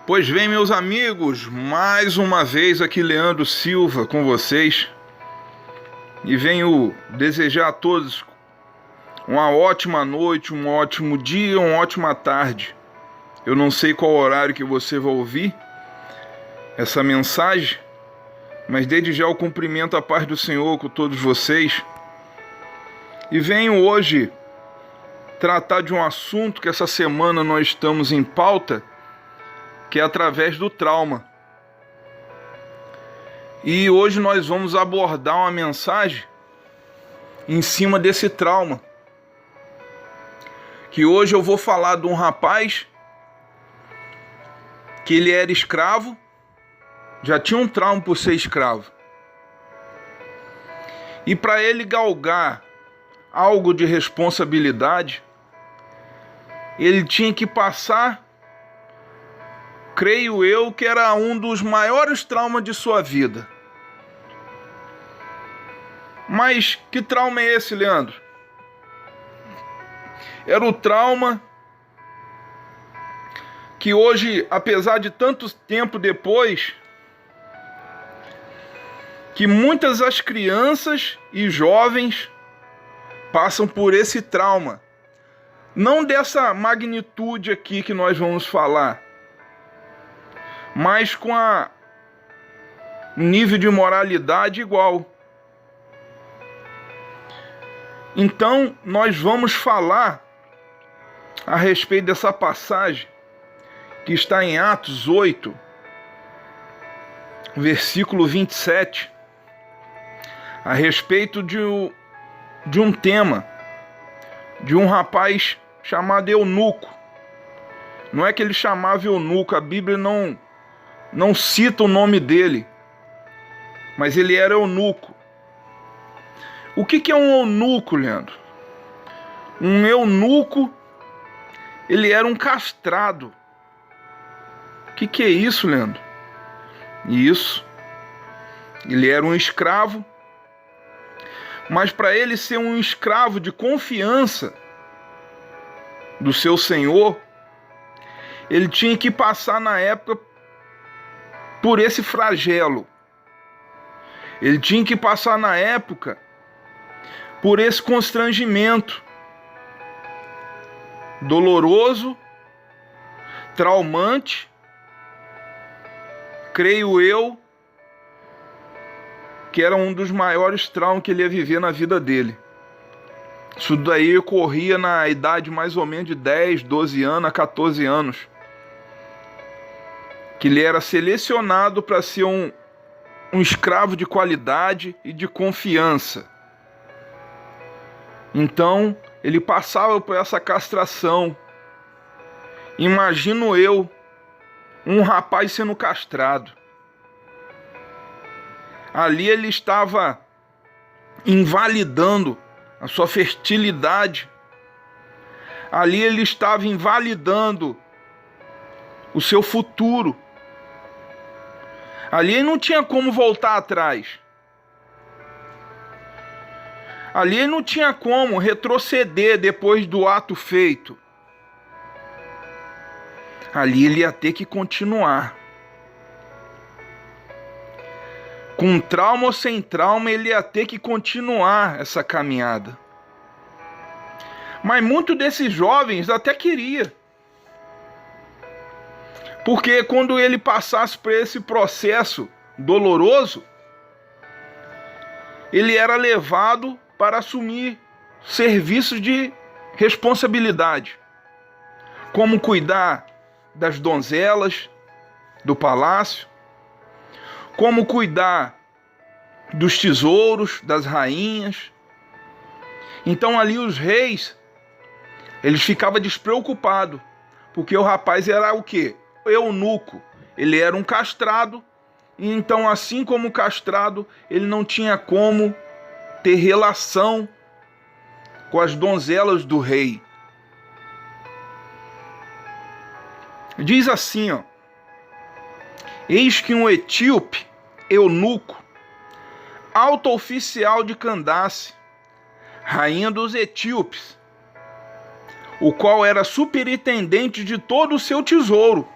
Pois bem, meus amigos, mais uma vez aqui Leandro Silva com vocês e venho desejar a todos uma ótima noite, um ótimo dia, uma ótima tarde. Eu não sei qual horário que você vai ouvir essa mensagem, mas desde já eu cumprimento a paz do Senhor com todos vocês e venho hoje tratar de um assunto que essa semana nós estamos em pauta, que é através do trauma. E hoje nós vamos abordar uma mensagem em cima desse trauma. Que hoje eu vou falar de um rapaz que ele era escravo, já tinha um trauma por ser escravo. E para ele galgar algo de responsabilidade, ele tinha que passar, creio eu, que era um dos maiores traumas de sua vida. Mas que trauma é esse, Leandro? Era o trauma que hoje, apesar de tanto tempo depois, que muitas das crianças e jovens passam por esse trauma. Não dessa magnitude aqui que nós vamos falar, mas com a nível de moralidade igual. Então, nós vamos falar a respeito dessa passagem que está em Atos 8, versículo 27, a respeito de um tema, de um rapaz chamado eunuco. Não é que ele chamava eunuco, a Bíblia não cita o nome dele, mas ele era eunuco. O que é um eunuco, Leandro? Um eunuco, ele era um castrado. O que é isso, Leandro? Isso. Ele era um escravo, mas para ele ser um escravo de confiança do seu senhor, ele tinha que passar na época por esse flagelo. Ele tinha que passar na época por esse constrangimento doloroso, traumante, creio eu, que era um dos maiores traumas que ele ia viver na vida dele. Isso daí ocorria na idade mais ou menos de 10, 12 anos a 14 anos. Que ele era selecionado para ser um escravo de qualidade e de confiança. Então, ele passava por essa castração. Imagino eu, um rapaz sendo castrado. Ali ele estava invalidando a sua fertilidade. Ali ele estava invalidando o seu futuro. Ali ele não tinha como voltar atrás. Ali ele não tinha como retroceder depois do ato feito. Ali ele ia ter que continuar. Com trauma ou sem trauma, ele ia ter que continuar essa caminhada. Mas muitos desses jovens até queria. Porque quando ele passasse por esse processo doloroso, ele era levado para assumir serviços de responsabilidade. Como cuidar das donzelas do palácio, como cuidar dos tesouros, das rainhas. Então ali os reis, eles ficavam despreocupados, porque o rapaz era o quê? Eunuco. Ele era um castrado, e então assim como castrado, ele não tinha como ter relação com as donzelas do rei. Diz assim, ó: eis que um etíope, eunuco, alto oficial de Candace, rainha dos etíopes, o qual era superintendente de todo o seu tesouro,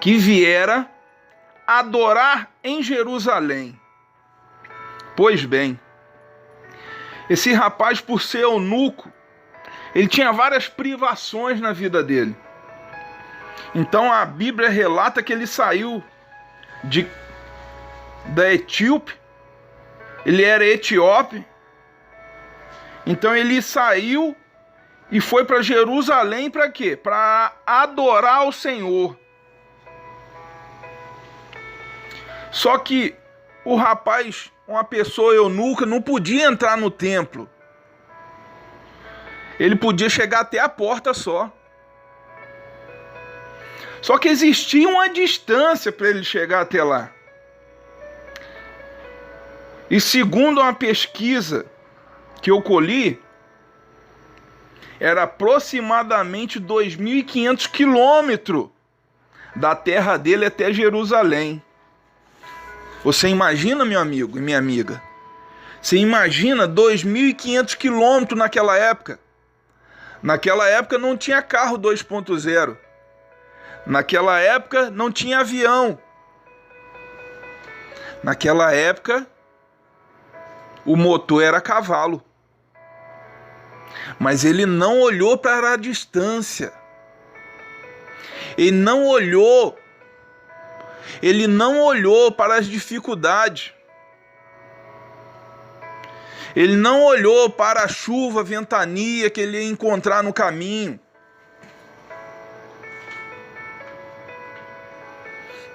que viera adorar em Jerusalém. Pois bem, esse rapaz, por ser eunuco, ele tinha várias privações na vida dele. Então a Bíblia relata que ele saiu da Etíope, ele era etíope, então ele saiu e foi para Jerusalém para quê? Para adorar o Senhor. Só que o rapaz, uma pessoa eunuca, não podia entrar no templo. Ele podia chegar até a porta só. Só que existia uma distância para ele chegar até lá. E segundo uma pesquisa que eu colhi, era aproximadamente 2.500 quilômetros da terra dele até Jerusalém. Você imagina, meu amigo e minha amiga? Você imagina 2.500 quilômetros naquela época? Naquela época não tinha carro 2.0. Naquela época não tinha avião. Naquela época o motor era cavalo. Mas ele não olhou para a distância. Ele não olhou para as dificuldades. Ele não olhou para a chuva, a ventania que ele ia encontrar no caminho.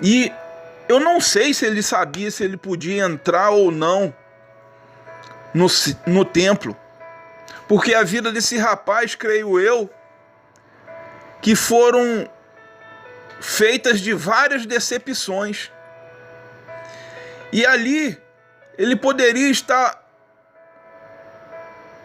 E eu não sei se ele sabia se ele podia entrar ou não no templo. Porque a vida desse rapaz, creio eu, que foram feitas de várias decepções. E ali ele poderia estar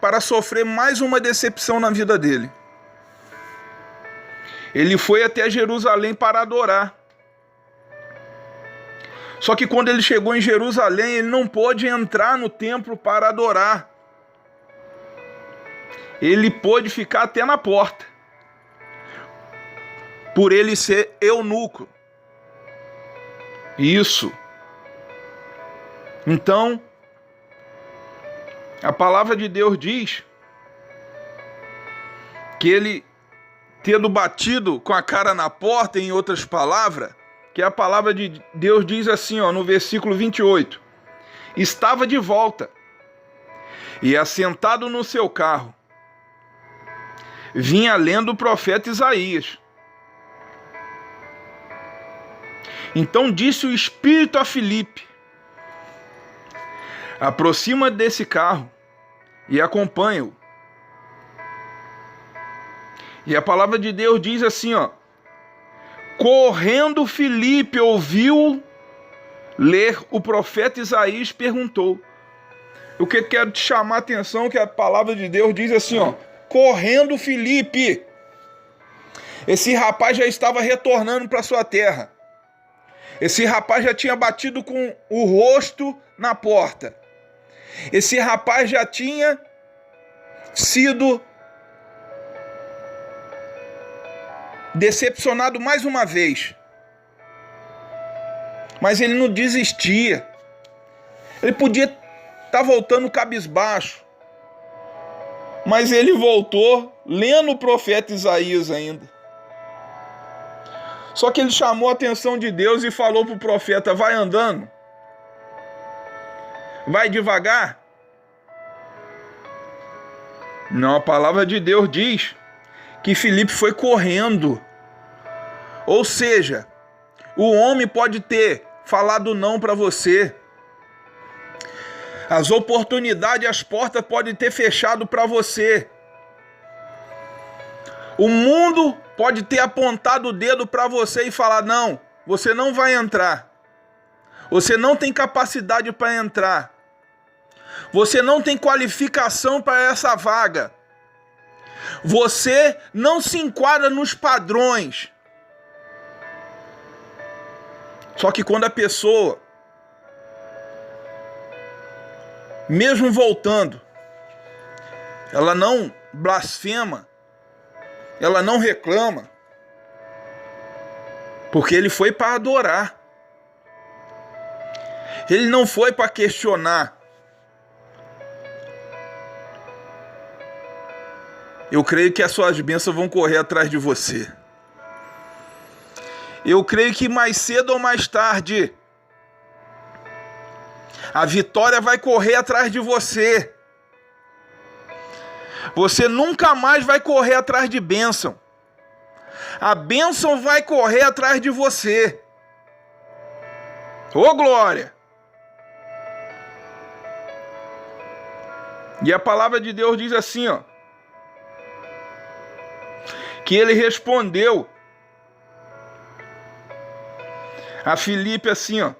para sofrer mais uma decepção na vida dele. Ele foi até Jerusalém para adorar. Só que quando ele chegou em Jerusalém, ele não pôde entrar no templo para adorar. Ele pôde ficar até na porta, por ele ser eunuco. Isso. Então, a palavra de Deus diz que ele, tendo batido com a cara na porta, em outras palavras, que a palavra de Deus diz assim, no versículo 28, estava de volta e assentado no seu carro, vinha lendo o profeta Isaías. Então disse o Espírito a Filipe: aproxima desse carro e acompanha-o. E a palavra de Deus diz assim, correndo Filipe ouviu ler o profeta Isaías, perguntou. O que quero te chamar a atenção que a palavra de Deus diz assim, correndo Filipe. Esse rapaz já estava retornando para sua terra. Esse rapaz já tinha batido com o rosto na porta. Esse rapaz já tinha sido decepcionado mais uma vez. Mas ele não desistia. Ele podia estar voltando cabisbaixo. Mas ele voltou lendo o profeta Isaías ainda. Só que ele chamou a atenção de Deus e falou para o profeta: vai andando. Vai devagar. Não, a palavra de Deus diz que Filipe foi correndo. Ou seja, o homem pode ter falado não para você. As oportunidades, as portas podem ter fechado para você. O mundo pode ter apontado o dedo para você e falar: não, você não vai entrar. Você não tem capacidade para entrar. Você não tem qualificação para essa vaga. Você não se enquadra nos padrões. Só que quando a pessoa, mesmo voltando, ela não blasfema, ela não reclama, Porque ele foi para adorar. Ele não foi para questionar. Eu creio que as suas bênçãos vão correr atrás de você. Eu creio que mais cedo ou mais tarde, a vitória vai correr atrás de você. Você nunca mais vai correr atrás de bênção. A bênção vai correr atrás de você. Ô glória! E a palavra de Deus diz assim, ó, que ele respondeu a Filipe assim, ó: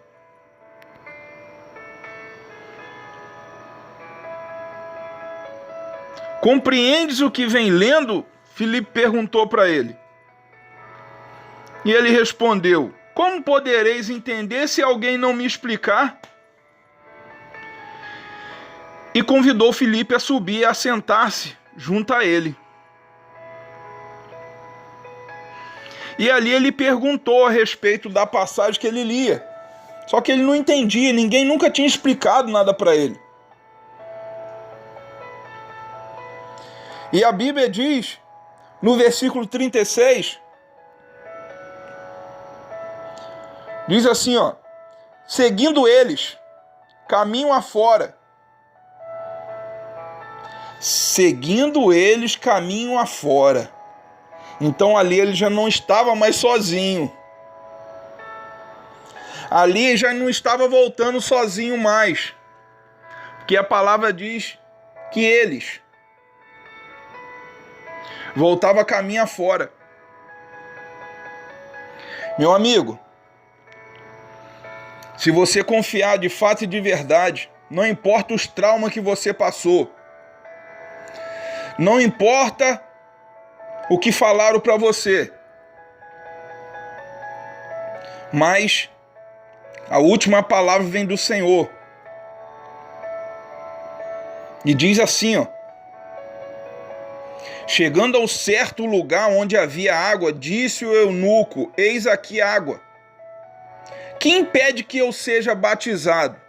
compreendes o que vem lendo? Filipe perguntou para ele. E ele respondeu: como podereis entender se alguém não me explicar? E convidou Filipe a subir e a sentar-se junto a ele. E ali ele perguntou a respeito da passagem que ele lia. Só que ele não entendia, ninguém nunca tinha explicado nada para ele. E a Bíblia diz, no versículo 36, diz assim, ó: seguindo eles, caminho afora. Seguindo eles, caminho afora. Então ali ele já não estava mais sozinho. Ali já não estava voltando sozinho mais. Porque a palavra diz que eles voltava caminho afora. Meu amigo, se você confiar de fato e de verdade, não importa os traumas que você passou, não importa o que falaram para você, mas a última palavra vem do Senhor. E diz assim, ó: chegando ao certo lugar onde havia água, disse o eunuco: eis aqui água. Que impede que eu seja batizado?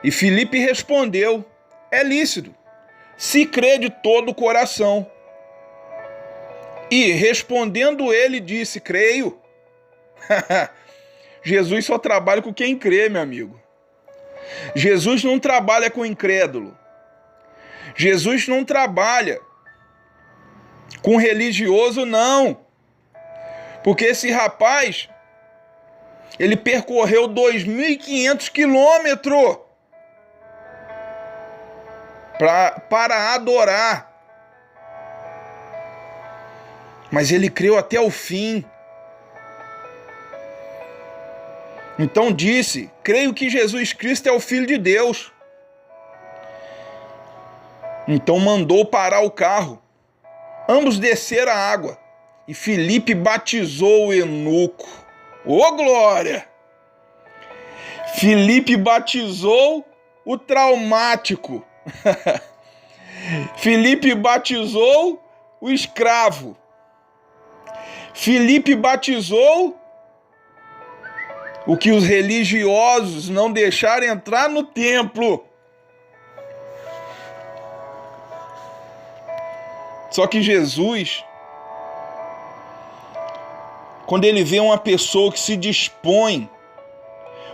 E Filipe respondeu: é lícito, se crê de todo o coração. E respondendo ele, disse: creio. Jesus só trabalha com quem crê, meu amigo. Jesus não trabalha com incrédulo. Jesus não trabalha com religioso, não. Porque esse rapaz, ele percorreu 2.500 quilômetros para adorar. Mas ele creu até o fim. Então disse: creio que Jesus Cristo é o Filho de Deus. Então mandou parar o carro. Ambos desceram a água. E Filipe batizou o eunuco. Ô glória! Filipe batizou o traumático. Filipe batizou o escravo. Filipe batizou o que os religiosos não deixaram entrar no templo. Só que Jesus, quando ele vê uma pessoa que se dispõe,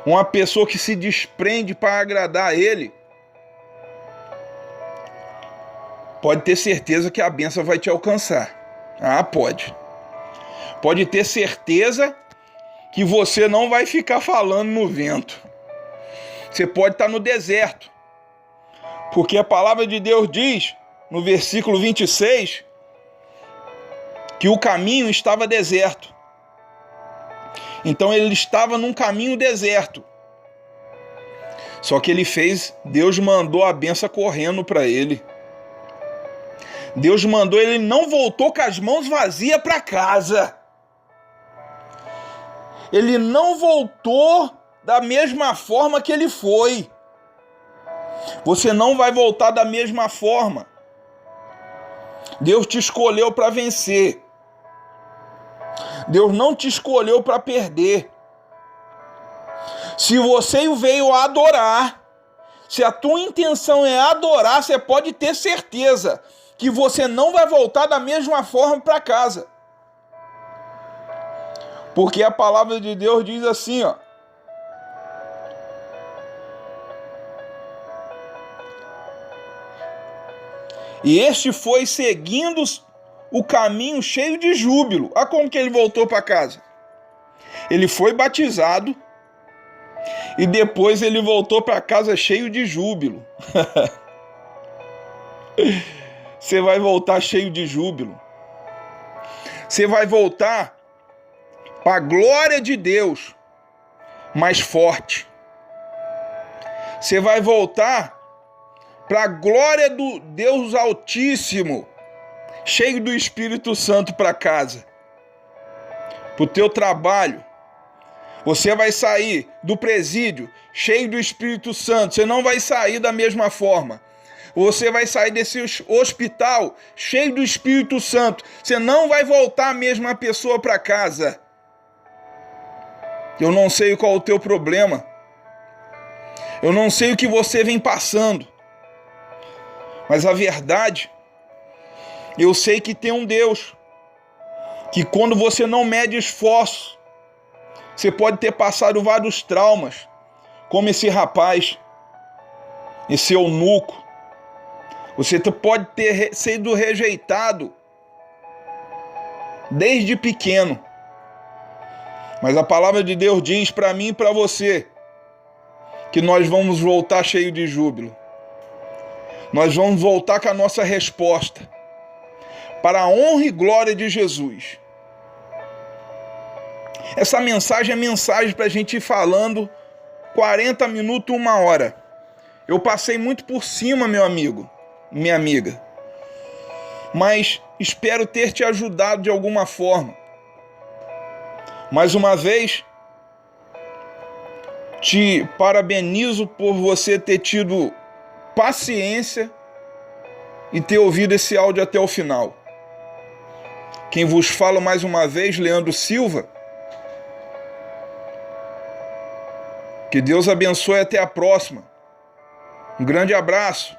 uma pessoa que se desprende para agradar a ele, pode ter certeza que a bênção vai te alcançar. Ah, pode. Pode ter certeza que você não vai ficar falando no vento. Você pode estar no deserto. Porque a palavra de Deus diz, no versículo 26, que o caminho estava deserto. Então ele estava num caminho deserto. Só que Deus mandou a bênção correndo para ele. Deus mandou, ele não voltou com as mãos vazias para casa. Ele não voltou da mesma forma que ele foi. Você não vai voltar da mesma forma. Deus te escolheu para vencer. Deus não te escolheu para perder. Se você veio adorar, se a tua intenção é adorar, você pode ter certeza que você não vai voltar da mesma forma para casa. Porque a palavra de Deus diz assim, ó. E este foi seguindo o caminho cheio de júbilo. Olha como que ele voltou para casa. Ele foi batizado e depois ele voltou para casa cheio de júbilo. Você vai voltar cheio de júbilo. Você vai voltar para a glória de Deus mais forte. Você vai voltar para a glória do Deus Altíssimo, cheio do Espírito Santo para casa, para o teu trabalho. Você vai sair do presídio cheio do Espírito Santo. Você não vai sair da mesma forma. Você vai sair desse hospital cheio do Espírito Santo. Você não vai voltar a mesma pessoa para casa. Eu não sei qual é o teu problema. Eu não sei o que você vem passando. Mas a verdade, eu sei que tem um Deus que quando você não mede esforço, você pode ter passado vários traumas, como esse rapaz, esse eunuco. Você pode ter sido rejeitado desde pequeno. Mas a palavra de Deus diz para mim e para você que nós vamos voltar cheio de júbilo. Nós vamos voltar com a nossa resposta para a honra e glória de Jesus. Essa mensagem é mensagem para a gente ir falando 40 minutos, 1 hora. Eu passei muito por cima, meu amigo, minha amiga. Mas espero ter te ajudado de alguma forma. Mais uma vez, te parabenizo por você ter tido paciência e ter ouvido esse áudio até o final. Quem vos fala mais uma vez, Leandro Silva. Que Deus abençoe, até a próxima. Um grande abraço.